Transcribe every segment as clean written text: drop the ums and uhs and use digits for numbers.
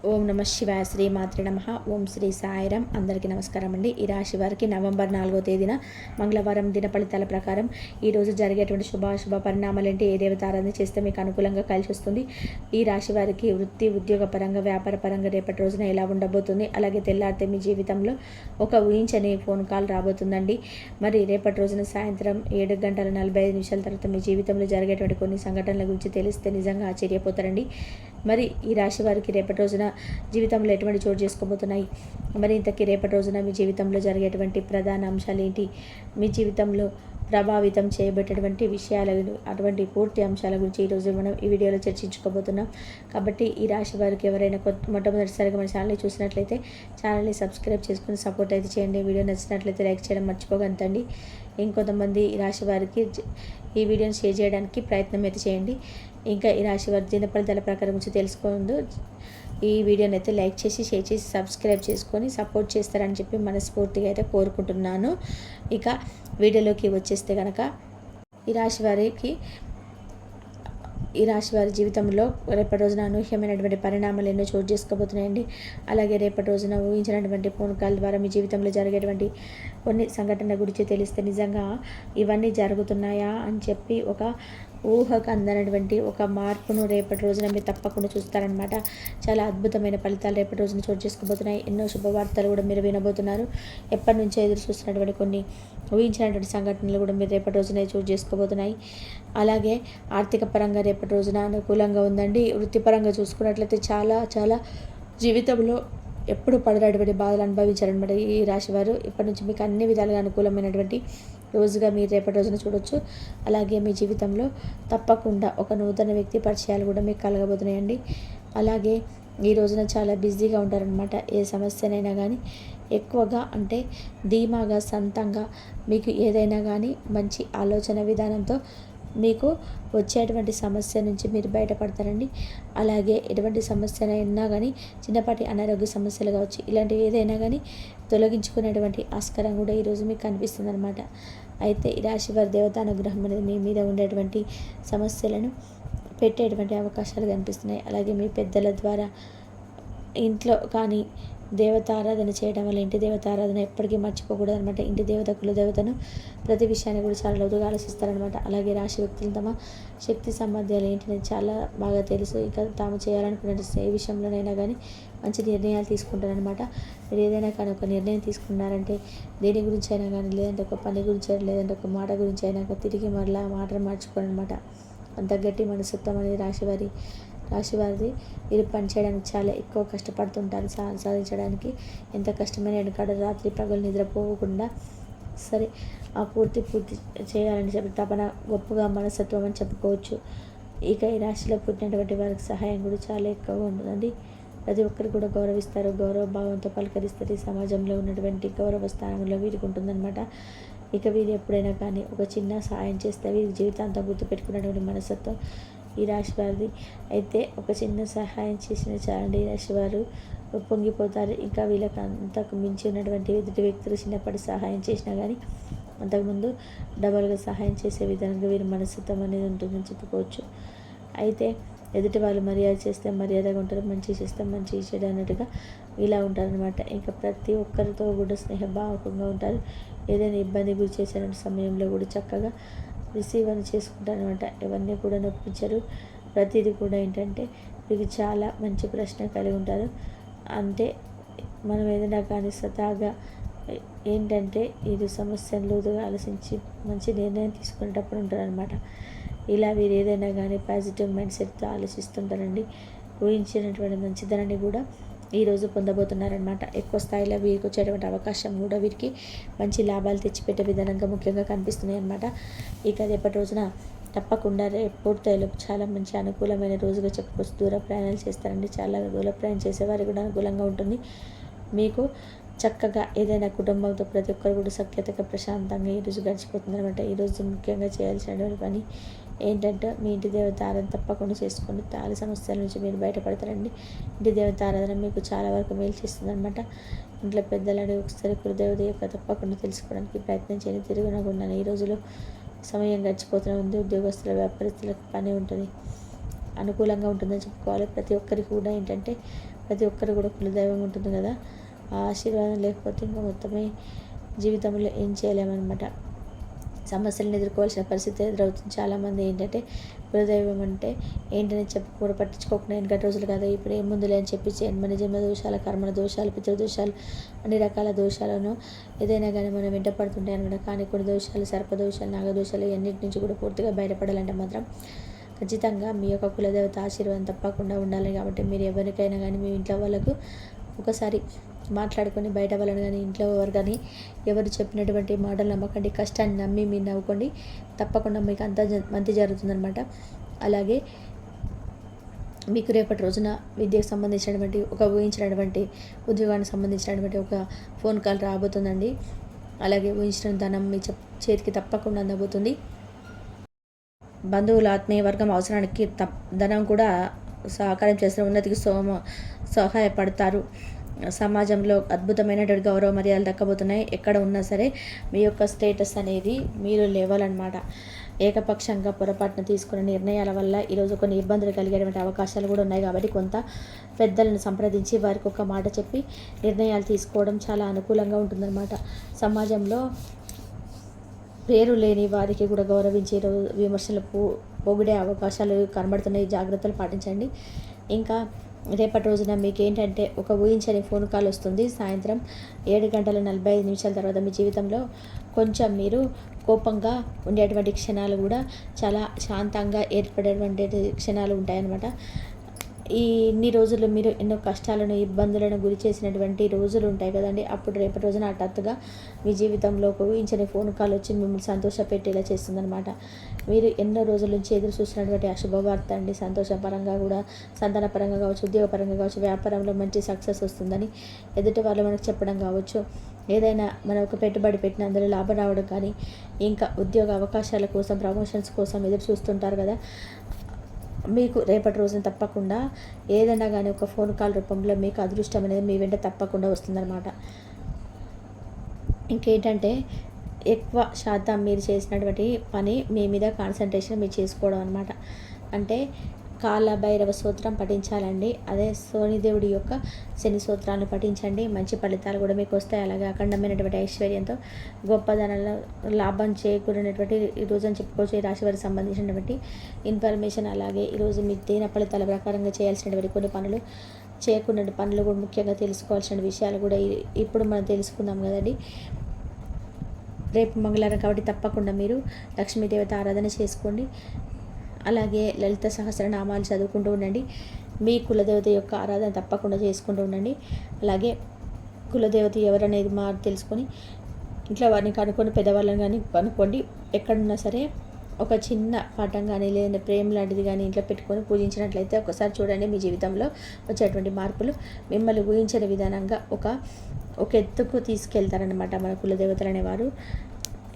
ఓం నమ శివాయ శ్రీ మాత్రే నమ. ఓం శ్రీ సాయిరాం. అందరికీ నమస్కారం అండి. ఈ రాశి వారికి నవంబర్ 4వ తేదీన మంగళవారం దిన ఫలితాల ప్రకారం ఈరోజు జరిగేటువంటి శుభాశుభ పరిణామాలు ఏంటి, ఏ దేవత ఆరాధన చేస్తే మీకు అనుకూలంగా కలిసి వస్తుంది, ఈ రాశి వారికి వృత్తి ఉద్యోగ పరంగా వ్యాపార పరంగా రేపటి రోజున ఎలా ఉండబోతుంది, అలాగే తెల్లారితే మీ జీవితంలో ఒక ఊహించని ఫోన్ కాల్ రాబోతుందండి. మరి రేపటి రోజున సాయంత్రం 7:45 తర్వాత మీ జీవితంలో జరిగేటువంటి కొన్ని సంఘటనల గురించి తెలిస్తే నిజంగా ఆశ్చర్యపోతారండి. మరి ఈ రాశి వారికి రేపటి రోజున జీవితంలో ఎటువంటి చోటు చేసుకోబోతున్నాయి, మరి ఇంతకీ రేపటి రోజున మీ జీవితంలో జరిగేటువంటి ప్రధాన అంశాలు ఏంటి, మీ జీవితంలో ప్రభావితం చేయబెట్టేటువంటి విషయాల అటువంటి పూర్తి అంశాల గురించి ఈరోజు మనం ఈ వీడియోలో చర్చించుకోబోతున్నాం. కాబట్టి ఈ రాశి వారికి ఎవరైనా మొట్టమొదటిసారిగా మన ఛానల్ని చూసినట్లయితే ఛానల్ని సబ్స్క్రైబ్ చేసుకుని సపోర్ట్ అయితే చేయండి. వీడియో నచ్చినట్లయితే లైక్ చేయడం మర్చిపోగంతండి. ఇంకొంతమంది ఈ రాశి వారికి ఈ వీడియోని షేర్ చేయడానికి ప్రయత్నం అయితే చేయండి. ఇంకా ఈ రాశి వారి దిన ఫలితాల ప్రకారం గురించి తెలుసుకోండు ఈ వీడియోని అయితే లైక్ చేసి షేర్ చేసి సబ్స్క్రైబ్ చేసుకొని సపోర్ట్ చేస్తారని చెప్పి మనస్ఫూర్తిగా అయితే కోరుకుంటున్నాను. ఇక వీడియోలోకి వచ్చేస్తే కనుక ఈ రాశి వారి జీవితంలో రేపటి రోజున అనూహ్యమైనటువంటి పరిణామాలు ఎన్నో చోటు చేసుకోబోతున్నాయండి. అలాగే రేపటి రోజున ఊహించినటువంటి ఫోన్ కాల్ ద్వారా మీ జీవితంలో జరిగేటువంటి కొన్ని సంఘటనల గురించి తెలిస్తే నిజంగా ఇవన్నీ జరుగుతున్నాయా అని చెప్పి ఒక ఊహకు అందనటువంటి ఒక మార్పును రేపటి రోజున మీరు తప్పకుండా చూస్తారనమాట. చాలా అద్భుతమైన ఫలితాలు రేపటి రోజున చోటు చేసుకోబోతున్నాయి. ఎన్నో శుభవార్తలు కూడా మీరు వినబోతున్నారు. ఎప్పటి నుంచో ఎదురు చూస్తున్నటువంటి కొన్ని ఊహించినటువంటి సంఘటనలు కూడా మీరు రేపటి రోజున చోటు చేసుకోబోతున్నాయి. అలాగే ఆర్థిక పరంగా రేపటి రోజున అనుకూలంగా ఉందండి. వృత్తిపరంగా చూసుకున్నట్లయితే చాలా చాలా జీవితంలో ఎప్పుడు పడనటువంటి బాధలు అనుభవించారనమాట ఈ రాశివారు. ఇప్పటి నుంచి మీకు అన్ని విధాలుగా అనుకూలమైనటువంటి రోజుగా మీరు రేపటి రోజున చూడొచ్చు. అలాగే మీ జీవితంలో తప్పకుండా ఒక నూతన వ్యక్తి పరిచయాలు కూడా మీకు కలగబోతున్నాయండి. అలాగే ఈ రోజున చాలా బిజీగా ఉంటారనమాట. ఏ సమస్యనైనా కానీ ఎక్కువగా అంటే ధీమాగా సొంతంగా మీకు ఏదైనా కానీ మంచి ఆలోచన విధానంతో మీకు వచ్చేటువంటి సమస్య నుంచి మీరు బయటపడతారండి. అలాగే ఎటువంటి సమస్యనైనా కానీ చిన్నపాటి అనారోగ్య సమస్యలు కావచ్చు, ఇలాంటివి ఏదైనా కానీ తొలగించుకునేటువంటి ఆస్కారం కూడా ఈరోజు మీకు కనిపిస్తుంది అనమాట. అయితే ఈ రాశి వారి దేవతానుగ్రహం అనేది మీ మీద ఉండేటువంటి సమస్యలను పెట్టేటువంటి అవకాశాలు కనిపిస్తున్నాయి. అలాగే మీ పెద్దల ద్వారా ఇంట్లో కానీ దేవత ఆరాధన చేయడం వల్ల ఇంటి దేవత ఆరాధన ఎప్పటికీ మర్చిపోకూడదు అనమాట. ఇంటి దేవత కుల దేవతను ప్రతి విషయాన్ని కూడా చాలా లోతుగా ఆలోచిస్తారనమాట. అలాగే రాశి వ్యక్తులు తమ శక్తి సామర్థ్యాలు ఏంటనేది చాలా బాగా తెలుసు. ఇక తాము చేయాలనుకునే ఏ విషయంలోనైనా కానీ మంచి నిర్ణయాలు తీసుకుంటారనమాట. మీరు ఏదైనా కానీ ఒక నిర్ణయం తీసుకున్నారంటే దేని గురించి అయినా కానీ, లేదంటే ఒక పని గురించి అయినా, లేదంటే ఒక మాట గురించి అయినా తిరిగి మరలా మాటలు మార్చుకోరనమాట. అంత గట్టి మనస్తత్వం అనేది రాశివారిది. వీరు పనిచేయడానికి చాలా ఎక్కువ కష్టపడుతుంటారు. సాధించడానికి ఎంత కష్టమైన వెనకాడ రాత్రి పగలు నిద్రపోకుండా సరే ఆ పూర్తి చేయాలని చెప్పి తపన గొప్పగా మనస్తత్వం అని చెప్పుకోవచ్చు. ఇక ఈ రాశిలో పుట్టినటువంటి వారికి సహాయం కూడా చాలా ఎక్కువగా ఉంటుందండి. ప్రతి ఒక్కరు కూడా గౌరవిస్తారు, గౌరవ భావంతో పలకరిస్తారు. ఈ సమాజంలో ఉన్నటువంటి గౌరవ స్థానంలో వీరికి ఉంటుందన్నమాట. ఇక వీరు ఎప్పుడైనా కానీ ఒక చిన్న సహాయం చేస్తే వీరి జీవితాంతం గుర్తుపెట్టుకున్నటువంటి మనస్తత్వం ఈ రాశి వారిది. అయితే ఒక చిన్న సహాయం చేసిన చాలండి ఈ రాశి వారు పొంగిపోతారు. ఇంకా వీళ్ళకి అంతకు మించి ఉన్నటువంటి ఎదుటి వ్యక్తులు చిన్నప్పటి సహాయం చేసినా కానీ అంతకుముందు డబల్గా సహాయం చేసే విధంగా వీరి మనస్తత్వం అనేది ఉంటుందని చెప్పుకోవచ్చు. అయితే ఎదుటి వాళ్ళు మర్యాద చేస్తే మర్యాదగా ఉంటారు, మంచి చేస్తే మంచి చెడు అన్నట్టుగా ఇలా ఉంటారనమాట. ఇంకా ప్రతి ఒక్కరితో కూడా స్నేహభావకంగా ఉంటారు. ఏదైనా ఇబ్బంది గురి చేసే సమయంలో కూడా చక్కగా రిసీవ్ అని చేసుకుంటారనమాట. ఎవరిని కూడా నొప్పించరు. ప్రతిదీ కూడా ఏంటంటే మీకు చాలా మంచి ప్రశ్న కలిగి ఉంటారు. అంటే మనం ఏదైనా కానీ స్వతహాగా ఏంటంటే ఇది సమస్యను లోతుగా ఆలోచించి మంచి నిర్ణయం తీసుకునేటప్పుడు ఉంటారనమాట. ఇలా వీరు ఏదైనా కానీ పాజిటివ్ మైండ్ సెట్తో ఆలోచిస్తుంటారండి. ఊహించినటువంటి మంచిదనాన్ని కూడా ఈరోజు పొందబోతున్నారనమాట. ఎక్కువ స్థాయిలో వీరికి వచ్చేటువంటి అవకాశం కూడా వీరికి మంచి లాభాలు తెచ్చిపెట్టే విధానంగా ముఖ్యంగా కనిపిస్తున్నాయి అన్నమాట. ఇక రేపటి రోజున తప్పకుండా పూర్తయిలో చాలా మంచి అనుకూలమైన రోజుగా చెప్పుకోవచ్చు. దూర ప్రయాణాలు చేస్తారండి. చాలా దూర ప్రయాణం చేసేవారికి కూడా అనుకూలంగా ఉంటుంది. మీకు చక్కగా ఏదైనా కుటుంబంతో ప్రతి ఒక్కరు కూడా సఖ్యతగా ప్రశాంతంగా ఈరోజు గడిచిపోతుంది అనమాట. ఈరోజు ముఖ్యంగా చేయాల్సినటువంటి పని ఏంటంటే మీ ఇంటి దేవత ఆరాధన తప్పకుండా చేసుకోండి. చాలా సమస్యల నుంచి మీరు బయటపడతారండి. ఇంటి దేవత ఆరాధన మీకు చాలా వరకు మేలు చేస్తుంది అనమాట. ఇంట్లో పెద్దలని ఒకసారి కులదేవత యొక్క తప్పకుండా తెలుసుకోవడానికి ప్రయత్నం చేయండి. తిరుగునకుండా ఈ రోజులో సమయం గడిచిపోతూనే ఉంది. ఉద్యోగస్తుల వ్యాపారస్తులకు పని ఉంటుంది, అనుకూలంగా ఉంటుందని చెప్పుకోవాలి. ప్రతి ఒక్కరికి కూడా ఏంటంటే ప్రతి ఒక్కరు కూడా కులదైవం ఉంటుంది కదా, ఆ ఆశీర్వాదం లేకపోతే ఇంకా మొత్తమే జీవితంలో ఏం చేయలేమన్నమాట. సమస్యలను ఎదుర్కోవాల్సిన పరిస్థితి ఎదురవుతుంది. చాలామంది ఏంటంటే కులదైవం అంటే ఏంటని కూడా పట్టించుకోకుండా వెనకటి రోజులు కదా, ఇప్పుడు ఏం ముందులే అని చెప్పి మన జన్మ దోషాలు, కర్మల దోషాలు, పితృదోషాలు, అన్ని రకాల దోషాలను ఏదైనా కానీ మనం వెంట పడుతుంటాయి అనమాట. కానీ కొన్ని దోషాలు, సర్పదోషాలు, నాగదోషాలు ఇవన్నిటి నుంచి కూడా పూర్తిగా బయటపడాలంటే మాత్రం ఖచ్చితంగా మీ యొక్క కులదేవత ఆశీర్వాదం తప్పకుండా ఉండాలి. కాబట్టి మీరు ఎవరికైనా కానీ మీ ఇంట్లో వాళ్ళకు ఒకసారి మాట్లాడుకొని బయట వాళ్ళని కానీ ఇంట్లో ఎవరు కానీ ఎవరు చెప్పినటువంటి మాటలు నమ్మకండి. కష్టాన్ని నమ్మి మీరు నవ్వుకోండి, తప్పకుండా మీకు అంతా మంచి జరుగుతుందనమాట. అలాగే మీకు రేపటి రోజున విద్యకు సంబంధించినటువంటి ఊహించినటువంటి ఉద్యోగానికి సంబంధించినటువంటి ఒక ఫోన్ కాల్ రాబోతుందండి. అలాగే ఊహించిన ధనం మీ చేతికి తప్పకుండా అందబోతుంది. బంధువుల ఆత్మీయ వర్గం అవసరానికి ధనం కూడా సహకారం చేసిన ఉన్నతికి సహాయపడతారు. సమాజంలో అద్భుతమైనటువంటి గౌరవ మర్యాదలు దక్కబోతున్నాయి. ఎక్కడ ఉన్నా సరే మీ యొక్క స్టేటస్ అనేది మీరు లేవాలన్నమాట. ఏకపక్షంగా పొరపాటున తీసుకున్న నిర్ణయాల వల్ల ఈరోజు కొన్ని ఇబ్బందులు కలిగేటువంటి అవకాశాలు కూడా ఉన్నాయి. కాబట్టి కొంత పెద్దలను సంప్రదించి వారికి ఒక మాట చెప్పి నిర్ణయాలు తీసుకోవడం చాలా అనుకూలంగా ఉంటుందన్నమాట. సమాజంలో పేరు లేని వారికి కూడా గౌరవించే విమర్శలు పొగిడే అవకాశాలు కనబడుతున్నాయి. జాగ్రత్తలు పాటించండి. ఇంకా రేపటి రోజున మీకు ఏంటంటే ఒక ఊహించని ఫోన్ కాల్ వస్తుంది. సాయంత్రం 7:45 తర్వాత మీ జీవితంలో కొంచెం మీరు కోపంగా ఉండేటువంటి క్షణాలు కూడా చాలా శాంతంగా ఏర్పడేటువంటి క్షణాలు ఉంటాయన్నమాట. ఇన్ని రోజులు మీరు ఎన్నో కష్టాలను, ఇబ్బందులను గురి చేసినటువంటి రోజులు ఉంటాయి కదండి. అప్పుడు రేపటి రోజున హఠాత్తుగా మీ జీవితంలో ఒక ఊహించని ఫోన్ కాల్ వచ్చి మిమ్మల్ని సంతోషపెట్టేలా చేస్తుందన్నమాట. మీరు ఎన్నో రోజుల నుంచి ఎదురు చూసినటువంటి అశుభవార్త అండి. సంతోషపరంగా కూడా, సంతానపరంగా కావచ్చు, ఉద్యోగపరంగా కావచ్చు, వ్యాపారంలో మంచి సక్సెస్ వస్తుందని ఎదుటి వాళ్ళు మనకు చెప్పడం కావచ్చు, ఏదైనా మనం ఒక పెట్టుబడి పెట్టిన అందులో లాభం రావడం కానీ, ఇంకా ఉద్యోగ అవకాశాల కోసం, ప్రమోషన్స్ కోసం ఎదురు చూస్తుంటారు కదా, మీకు రేపటి రోజున తప్పకుండా ఏదైనా కానీ ఒక ఫోన్ కాల్ రూపంలో మీకు అదృష్టం అనేది మీ వెంట తప్పకుండా వస్తుందన్నమాట. ఇంకేంటంటే ఎక్కువ శాతం మీరు చేసినటువంటి పని మీ మీద కాన్సన్ట్రేషన్ మీరు చేసుకోవడం అనమాట. అంటే కాల భైరవ సూత్రం పఠించాలండి. అదే శనిదేవుడి యొక్క శని సూత్రాలను పఠించండి. మంచి ఫలితాలు కూడా మీకు వస్తాయి. అలాగే అఖండమైనటువంటి ఐశ్వర్యంతో గొప్పదనాల లాభం చేకూరినటువంటి ఈరోజు అని చెప్పుకోవచ్చు. ఈ రాశి వారికి సంబంధించినటువంటి ఇన్ఫర్మేషన్. అలాగే ఈరోజు మీ దీన ఫలితాల ప్రకారంగా చేయాల్సినటువంటి కొన్ని పనులు, చేయకుండా పనులు కూడా ముఖ్యంగా తెలుసుకోవాల్సిన విషయాలు కూడా ఇప్పుడు మనం తెలుసుకుందాం కదండి. రేపు మంగళవారం కాబట్టి తప్పకుండా మీరు లక్ష్మీదేవత ఆరాధన చేసుకోండి. అలాగే లలిత సహస్రనామాలు చదువుకుంటూ ఉండండి. మీ కులదేవత యొక్క ఆరాధన తప్పకుండా చేసుకుంటూ ఉండండి. అలాగే కులదేవత ఎవరనేది తెలుసుకొని ఇంట్లో వారిని కనుక్కొని, పెద్దవాళ్ళని కానీ కనుక్కోండి. ఎక్కడున్నా సరే ఒక చిన్న పటం కానీ లేదంటే ప్రేమ లాంటిది కానీ ఇంట్లో పెట్టుకొని పూజించినట్లయితే ఒకసారి చూడండి, మీ జీవితంలో వచ్చేటువంటి మార్పులు మిమ్మల్ని ఊహించిన విధానంగా ఒక ఎత్తుకు తీసుకెళ్తారనమాట. మన కులదేవతలు అనేవారు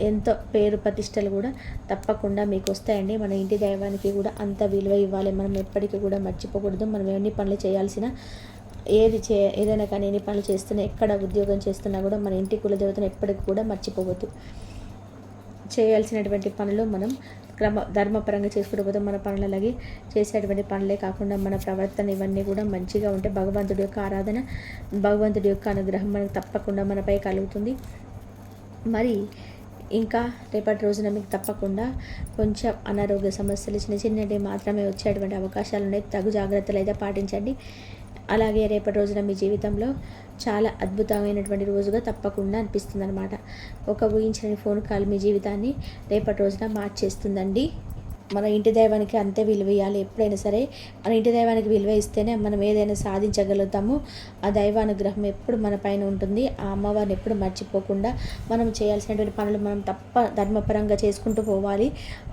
ఎంతో పేరు ప్రతిష్టలు కూడా తప్పకుండా మీకు వస్తాయండి. మన ఇంటి దైవానికి కూడా అంత విలువ ఇవ్వాలి. మనం ఎప్పటికీ కూడా మర్చిపోకూడదు. మనం ఎన్ని పనులు చేయాల్సిన ఏదైనా కానీ ఎన్ని పనులు చేస్తున్నా, ఎక్కడ ఉద్యోగం చేస్తున్నా కూడా మన ఇంటి కులదేవతను ఎప్పటికీ కూడా మర్చిపోవద్దు. చేయాల్సినటువంటి పనులు మనం ధర్మపరంగా చేసుకుంటూ పోతే మన పనులు అలాగే చేసేటువంటి పనులే కాకుండా మన ప్రవర్తన ఇవన్నీ కూడా మంచిగా ఉంటే భగవంతుడి యొక్క ఆరాధన, భగవంతుడి యొక్క అనుగ్రహం మనకు తప్పకుండా మనపై కలుగుతుంది. మరి ఇంకా రేపటి రోజున మీకు తప్పకుండా కొంచెం అనారోగ్య సమస్యలు చిన్న చిన్నవి మాత్రమే వచ్చేటువంటి అవకాశాలు ఉన్నాయి. తగు జాగ్రత్తలు అయితే పాటించండి. అలాగే రేపటి రోజున మీ జీవితంలో చాలా అద్భుతమైనటువంటి రోజుగా తప్పకుండా అనిపిస్తుంది అనమాట. ఒక ఊహించని ఫోన్ కాల్ మీ జీవితాన్ని రేపటి రోజున మార్చేస్తుందండి. మన ఇంటి దైవానికి అంతే విలువ ఇవ్వాలి. ఎప్పుడైనా సరే మన ఇంటి దైవానికి విలువ ఇస్తేనే మనం ఏదైనా సాధించగలుగుతాము. ఆ దైవానుగ్రహం ఎప్పుడు మన పైన ఉంటుంది. ఆ అమ్మవారిని ఎప్పుడు మర్చిపోకుండా మనం చేయాల్సినటువంటి పనులు మనం ధర్మపరంగా చేసుకుంటూ పోవాలి.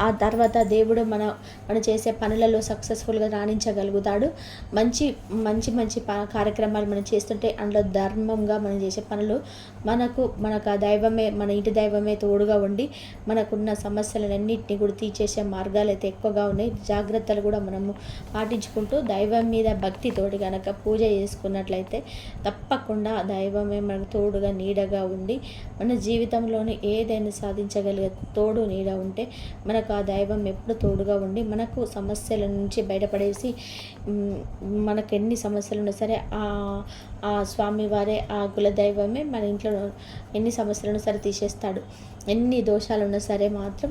ఆ తర్వాత దేవుడు మనం చేసే పనులలో సక్సెస్ఫుల్గా రాణించగలుగుతాడు. మంచి మంచి మంచి కార్యక్రమాలు మనం చేస్తుంటే అందులో ధర్మంగా మనం చేసే పనులు మనకు ఆ దైవమే, మన ఇంటి దైవమే తోడుగా ఉండి మనకున్న సమస్యలన్నింటినీ కూడా తీర్చేసే మార్గాలు మార్గాలు అయితే ఎక్కువగా ఉన్నాయి. జాగ్రత్తలు కూడా మనము పాటించుకుంటూ దైవం మీద భక్తితోటి కనుక పూజ చేసుకున్నట్లయితే తప్పకుండా దైవమే మనకు తోడుగా నీడగా ఉండి మన జీవితంలోని ఏదైనా సాధించగలిగే తోడు నీడ ఉంటే మనకు ఆ దైవం ఎప్పుడు తోడుగా ఉండి మనకు సమస్యల నుంచి బయటపడేసి మనకు ఎన్ని సమస్యలు ఉన్నా సరే ఆ స్వామివారే, ఆ కులదైవమే మన ఇంట్లో ఎన్ని సమస్యలను సరే తీసేస్తాడు. ఎన్ని దోషాలున్నా సరే మాత్రం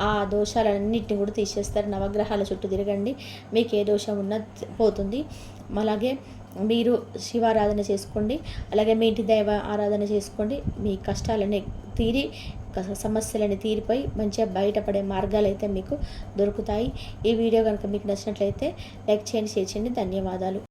ఆ దోషాలన్నిటిని కూడా తీసేస్తారు. నవగ్రహాల చుట్టూ తిరగండి, మీకు ఏ దోషం ఉన్నా పోతుంది. అలాగే మీరు శివారాధన చేసుకోండి, అలాగే మీ ఇంటి దైవ ఆరాధన చేసుకోండి. మీ కష్టాలని తీరి సమస్యలని తీరిపోయి మంచిగా బయటపడే మార్గాలు అయితే మీకు దొరుకుతాయి. ఈ వీడియో కనుక మీకు నచ్చినట్లయితే లైక్ చేయండి, షేర్ చేయండి. ధన్యవాదాలు.